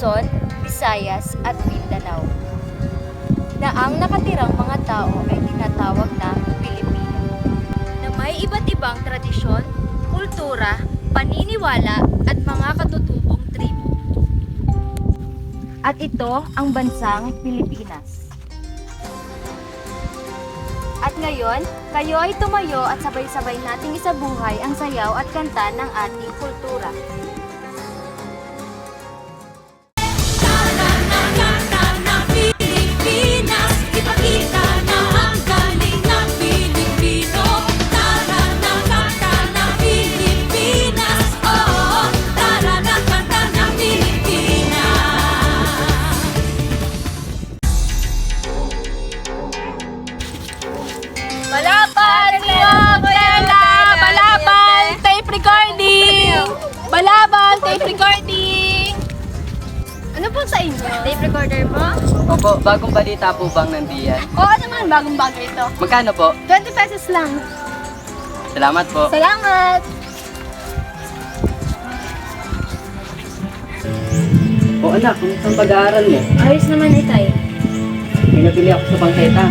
Luzon, Visayas at Mindanao, na ang nakatirang mga tao ay tinatawag na Pilipino, na may iba't ibang tradisyon, kultura, paniniwala at mga katutubong tribo. At ito ang bansang Pilipinas. At ngayon, kayo ay tumayo at sabay-sabay nating isabuhay ang sayaw at kanta ng ating kultura. Balaban! Bella! Balaban! Tape recording! Balaban! Tape recording! Ano po sa inyo? Tape recorder po? Opo, bagong balita po bang nandiyan? Oo naman, bagong-bago ito. Magkano po? 20 pesos lang. Salamat po. Salamat! O anak, kumusta ang pag-aaral mo? Ayos naman itay. May nabili ako sa bangketa.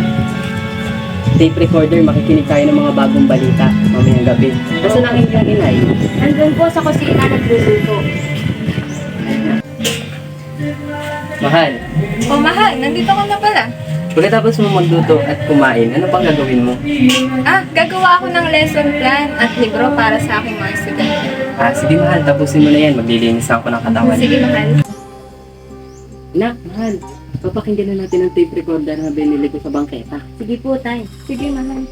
Tape recorder, makikinig tayo ng mga bagong balita mamayang gabi. Kasi ang inyong inay. Nandun po sa kusina nagluluto. Mahal, Oh, mahal, nandito ka na pala. pagkatapos mo magluto at kumain, ano pang gagawin mo? Gagawa ako ng lesson plan at libro para sa aking mga estudyante. Sige mahal, tapusin mo na yan. Maglilinis ako ng katawan. Sige, mahal. Anak, mahal, papakinggan na natin ang tape recorder na binili ko sa bangketa. Sige po tay. Sige, mahal.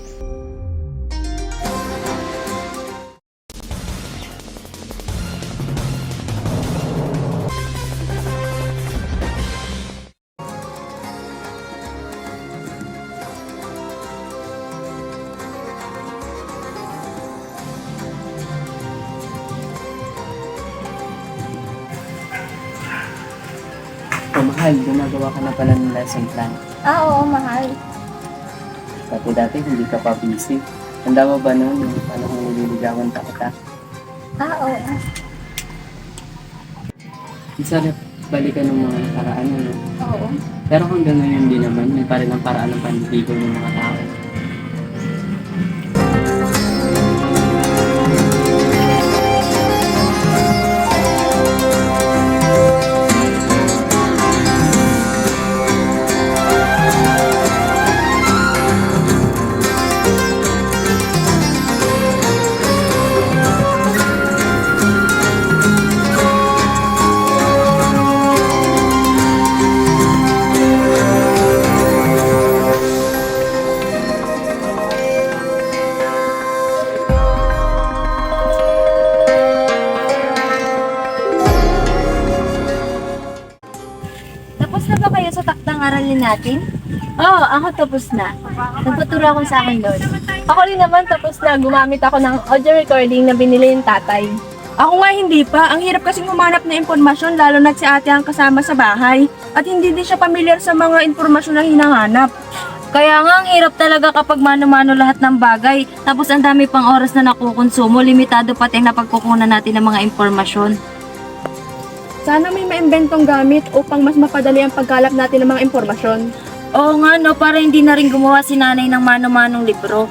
Mahal, gumagawa ka na pala ng lesson plan. Oo, mahal. Dati hindi ka pa busy. Tanda mo ba noon yung panahon nililigawan kita? Oo. Ang sarap balikan ng mga nakaraan, ano? Oo. Pero hanggang ngayon din naman, may pa rin ang paraan ng panligaw ng mga tao. Tapos na ba kayo sa taktang aralin natin? Oo, ako tapos na. Nagpaturo ako sa akin doon. Ako rin naman, tapos na gumamit ako ng audio recording na binili ng tatay. Ako nga hindi pa. Ang hirap kasing humanap ng impormasyon lalo na si ate ang kasama sa bahay. At hindi din siya pamilyar sa mga impormasyon na hinahanap. Kaya nga, ang hirap talaga kapag mano-mano lahat ng bagay. Tapos ang dami pang oras na nakukonsumo, limitado pati ang napagkukunan natin ng mga impormasyon. Sana may maimbentong gamit upang mas mapadali ang pagkalap natin ng mga impormasyon. Oo nga no, para hindi na rin gumawa si nanay ng mano-manong libro.